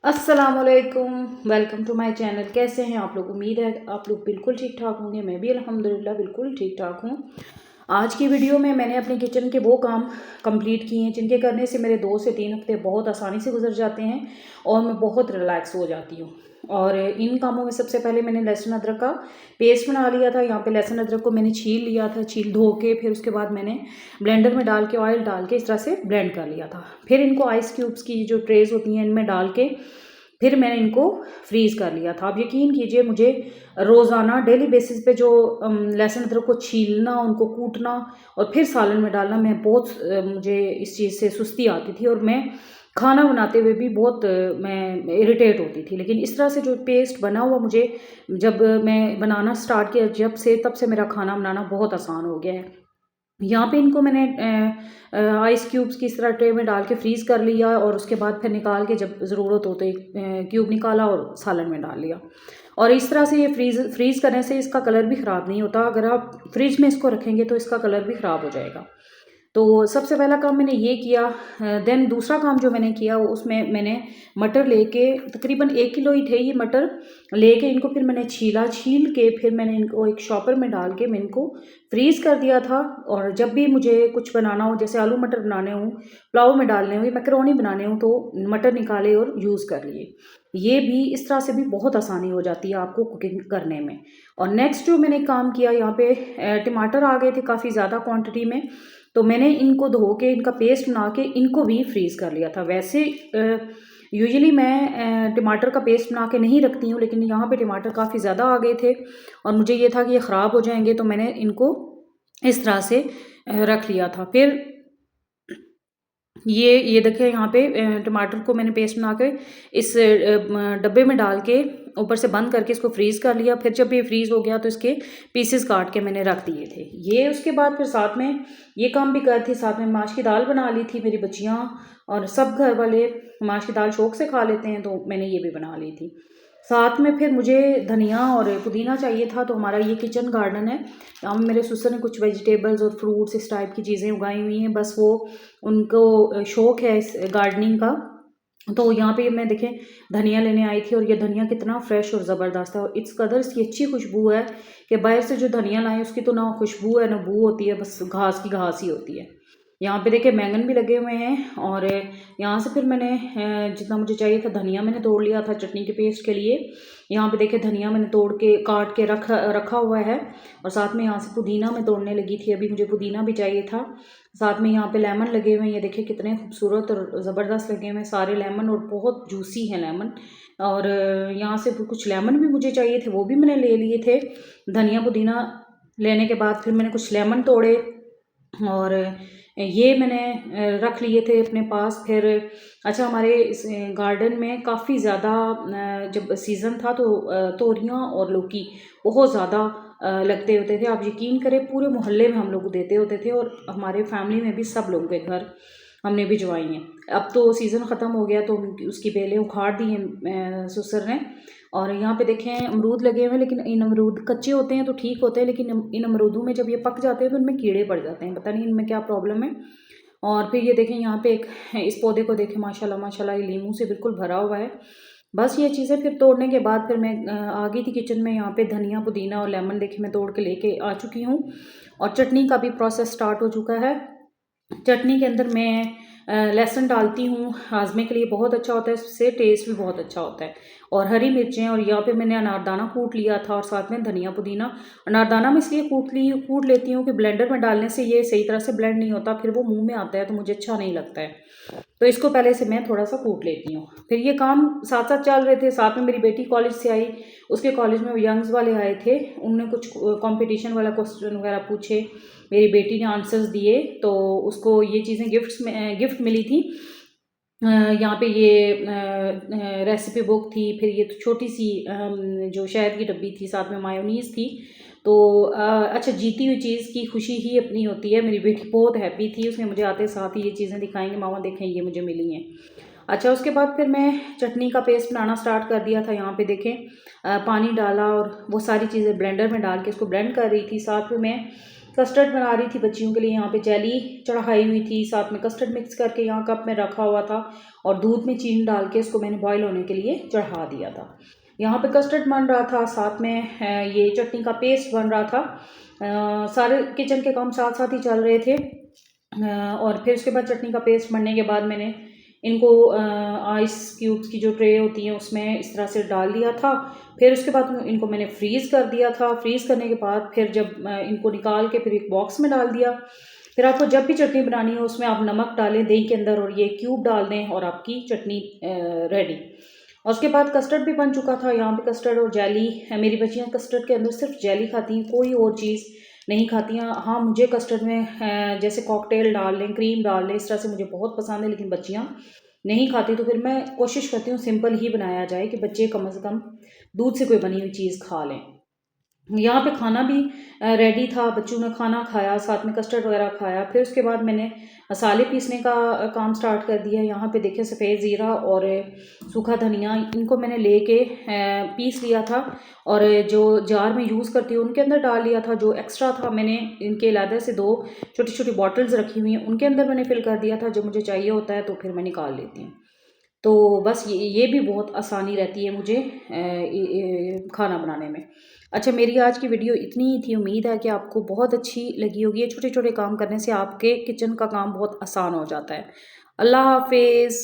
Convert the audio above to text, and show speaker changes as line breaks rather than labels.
अस्सलामुअलैकुम। Welcome to my channel. कैसे हैं आप लोग? उम्मीद है आप लोग बिल्कुल ठीक ठाक होंगे। मैं भी अल्हम्दुलिल्लाह बिल्कुल ठीक ठाक हूँ। आज की वीडियो में मैंने अपने किचन के वो काम कंप्लीट किए हैं जिनके करने से मेरे 2 से 3 हफ्ते बहुत आसानी से गुजर जाते हैं और मैं बहुत रिलैक्स हो जाती हूँ। और इन कामों में सबसे पहले मैंने लहसुन अदरक का पेस्ट बना लिया था। यहाँ पे लहसुन अदरक को मैंने छील लिया था, छील धो के फिर उसके बाद मैंने ब्लेंडर में डाल के ऑयल डाल के इस तरह से ब्लेंड कर लिया था। फिर इनको आइस क्यूब्स की जो ट्रेज होती हैं इनमें डाल के फिर मैंने इनको फ्रीज़ कर लिया था। आप यकीन कीजिए मुझे रोज़ाना डेली बेसिस पे जो लहसुन अदरक को छीलना, उनको कूटना और फिर सालन में डालना, मैं बहुत मुझे इस चीज़ से सुस्ती आती थी और मैं खाना बनाते हुए भी बहुत मैं इरिटेट होती थी। लेकिन इस तरह से जो पेस्ट बना हुआ मुझे जब मैं बनाना स्टार्ट किया तब से मेरा खाना बनाना बहुत आसान हो गया है। यहाँ पे इनको मैंने आइस क्यूब्स की इस तरह ट्रे में डाल के फ्रीज़ कर लिया और उसके बाद फिर निकाल के जब ज़रूरत हो तो एक क्यूब निकाला और सालन में डाल लिया। और इस तरह से ये फ्रीज़ करने से इसका कलर भी ख़राब नहीं होता। अगर आप फ्रिज में इसको रखेंगे तो इसका कलर भी ख़राब हो जाएगा। तो सबसे पहला काम मैंने ये किया। देन दूसरा काम जो मैंने किया उसमें मैंने मटर लेके, तकरीबन 1 किलो ही थे ये मटर, लेके इनको फिर मैंने छील के फिर मैंने इनको एक शॉपर में डाल के मैं इनको फ्रीज़ कर दिया था। और जब भी मुझे कुछ बनाना हो, जैसे आलू मटर बनाने हों, पुलाव में डालने हो या मैकरोनी बनाने हो, तो मटर निकाले और यूज़ कर लिए। ये भी इस तरह से भी बहुत आसानी हो जाती है आपको कुकिंग करने में। और नेक्स्ट जो मैंने काम किया, यहाँ पे टमाटर आ गए थे काफ़ी ज़्यादा क्वांटिटी में, तो मैंने इनको धो के इनका पेस्ट बना के इनको भी फ्रीज़ कर लिया था। वैसे यूजुअली मैं टमाटर का पेस्ट बना के नहीं रखती हूँ, लेकिन यहाँ पे टमाटर काफ़ी ज़्यादा आ गए थे और मुझे ये था कि ये ख़राब हो जाएंगे, तो मैंने इनको इस तरह से रख लिया था। फिर ये देखिए यहाँ पे टमाटर को मैंने पेस्ट बना के इस डब्बे में डाल के ऊपर से बंद करके इसको फ्रीज़ कर लिया। फिर जब ये फ्रीज़ हो गया तो इसके पीसेस काट के मैंने रख दिए थे। ये उसके बाद फिर साथ में ये काम भी कर थी, साथ में माश की दाल बना ली थी। मेरी बच्चियाँ और सब घर वाले माश की दाल शौक से खा लेते हैं, तो मैंने ये भी बना ली थी। साथ में फिर मुझे धनिया और पुदीना चाहिए था। तो हमारा ये किचन गार्डन है, यहाँ मेरे ससुर ने कुछ वेजिटेबल्स और फ्रूट्स इस टाइप की चीज़ें उगाई हुई हैं। बस वो उनको शौक़ है इस गार्डनिंग का। तो यहाँ पे मैं देखें धनिया लेने आई थी और ये धनिया कितना फ्रेश और ज़बरदस्त है और इस कदर इसकी अच्छी खुशबू है कि बाहर से जो धनिया लाए उसकी तो ना खुशबू है ना बू होती है, बस घास की घास ही होती है। यहाँ पे देखिए बैंगन भी लगे हुए हैं। और यहाँ से फिर मैंने जितना मुझे चाहिए था धनिया मैंने तोड़ लिया था चटनी के पेस्ट के लिए। यहाँ पे देखिए धनिया मैंने तोड़ के काट के रखा हुआ है। और साथ में यहाँ से पुदीना मैं तोड़ने लगी थी, अभी मुझे पुदीना भी चाहिए था। साथ में यहाँ पे लेमन लगे हुए हैं, ये देखिए कितने खूबसूरत और ज़बरदस्त लगे हुए हैं सारे लेमन, और बहुत जूसी हैं लेमन। और यहाँ से कुछ लेमन भी मुझे चाहिए थे, वो भी मैंने ले लिए थे। धनिया पुदीना लेने के बाद फिर मैंने कुछ लेमन तोड़े और ये मैंने रख लिए थे अपने पास। फिर अच्छा, हमारे इस गार्डन में काफ़ी ज़्यादा जब सीज़न था तो तोरियां और लौकी बहुत ज़्यादा लगते होते थे। आप यकीन करें पूरे मोहल्ले में हम लोग देते होते थे और हमारे फैमिली में भी सब लोगों के घर हमने भिजवाई हैं। अब तो सीज़न ख़त्म हो गया तो उसकी बेलें उखाड़ दी हैं ससुर ने। और यहाँ पे देखें अमरूद लगे हुए हैं, लेकिन इन अमरूद कच्चे होते हैं तो ठीक होते हैं, लेकिन इन अमरूदों में जब ये पक जाते हैं तो इनमें कीड़े पड़ जाते हैं, पता नहीं इनमें क्या प्रॉब्लम है। और फिर ये देखें यहाँ पे एक इस पौधे को देखें, माशाल्लाह माशाल्लाह ये लीमू से बिल्कुल भरा हुआ है। बस ये चीज़ें फिर तोड़ने के बाद फिर मैं आ गई थी किचन में। यहाँ पे धनिया पुदीना और लेमन देखे मैं तोड़ के लेके आ चुकी हूँ और चटनी का भी प्रोसेस स्टार्ट हो चुका है। चटनी के अंदर मैं लहसुन डालती हूँ, हाजमे के लिए बहुत अच्छा होता है, इससे टेस्ट भी बहुत अच्छा होता है। और हरी मिर्चें, और यहाँ पे मैंने अनारदाना कूट लिया था और साथ में धनिया पुदीना। अनारदाना मैं इसलिए कूट लेती हूँ कि ब्लेंडर में डालने से ये सही तरह से ब्लेंड नहीं होता, फिर वो मुंह में आता है तो मुझे अच्छा नहीं लगता है। तो इसको पहले से मैं थोड़ा सा कूट लेती हूँ। फिर ये काम साथ साथ चल रहे थे। साथ में मेरी बेटी कॉलेज से आई, उसके कॉलेज में यंग्स वाले आए थे, उनने कुछ कंपटीशन वाला क्वेश्चन वगैरह पूछे, मेरी बेटी ने आंसर्स दिए, तो उसको ये चीज़ें गिफ्ट मिली थी। यहाँ पे ये रेसिपी बुक थी, फिर ये छोटी सी जो शहद की डब्बी थी, साथ में मायोनीज़ थी। तो अच्छा, जीती हुई चीज़ की खुशी ही अपनी होती है। मेरी बेटी बहुत हैप्पी थी, उसने मुझे आते साथ ही ये चीज़ें दिखाएंगे, मामा देखें ये मुझे मिली हैं। अच्छा, उसके बाद फिर मैं चटनी का पेस्ट बनाना स्टार्ट कर दिया था। यहाँ पे देखें पानी डाला और वो सारी चीज़ें ब्लेंडर में डाल के इसको ब्लेंड कर रही थी। साथ में मैं कस्टर्ड बना रही थी बच्चियों के लिए। यहाँ पे जेली चढ़ाई हुई थी, साथ में कस्टर्ड मिक्स करके यहाँ कप में रखा हुआ था और दूध में चीनी डाल के इसको मैंने बॉईल होने के लिए चढ़ा दिया था। यहाँ पे कस्टर्ड बन रहा था, साथ में ये चटनी का पेस्ट बन रहा था। सारे किचन के काम साथ साथ ही चल रहे थे। और फिर उसके बाद चटनी का पेस्ट बनने के बाद मैंने इनको आइस क्यूब्स की जो ट्रे होती है उसमें इस तरह से डाल दिया था। फिर उसके बाद इनको मैंने फ्रीज़ कर दिया था। फ्रीज़ करने के बाद फिर जब इनको निकाल के फिर एक बॉक्स में डाल दिया। फिर आपको जब भी चटनी बनानी हो उसमें आप नमक डालें दही के अंदर और ये क्यूब डाल दें और आपकी चटनी रेडी। और उसके बाद कस्टर्ड भी बन चुका था। यहाँ पे कस्टर्ड और जेली, मेरी बच्चियाँ कस्टर्ड के अंदर सिर्फ जेली खाती हैं, कोई और चीज़ नहीं खाती हैं। हाँ, मुझे कस्टर्ड में जैसे कॉकटेल डाल लें, क्रीम डाल लें, इस तरह से मुझे बहुत पसंद है, लेकिन बच्चियाँ नहीं खाती। तो फिर मैं कोशिश करती हूँ सिंपल ही बनाया जाए कि बच्चे कम से कम दूध से कोई बनी हुई चीज़ खा लें। यहाँ पे खाना भी रेडी था, बच्चों ने खाना खाया, साथ में कस्टर्ड वगैरह खाया। फिर उसके बाद मैंने मसाले पीसने का काम स्टार्ट कर दिया। यहाँ पे देखिए सफ़ेद ज़ीरा और सूखा धनिया, इनको मैंने लेके पीस लिया था और जो जार में यूज़ करती हूँ उनके अंदर डाल लिया था। जो एक्स्ट्रा था मैंने इनके अलग से 2 छोटी छोटी बॉटल्स रखी हुई हैं, उनके अंदर मैंने फिल कर दिया था। जो मुझे चाहिए होता है तो फिर मैं निकाल लेती हूँ। तो बस ये भी बहुत आसानी रहती है मुझे खाना बनाने में। अच्छा, मेरी आज की वीडियो इतनी ही थी। उम्मीद है कि आपको बहुत अच्छी लगी होगी। ये छोटे छोटे काम करने से आपके किचन का काम बहुत आसान हो जाता है। अल्लाह हाफिज़।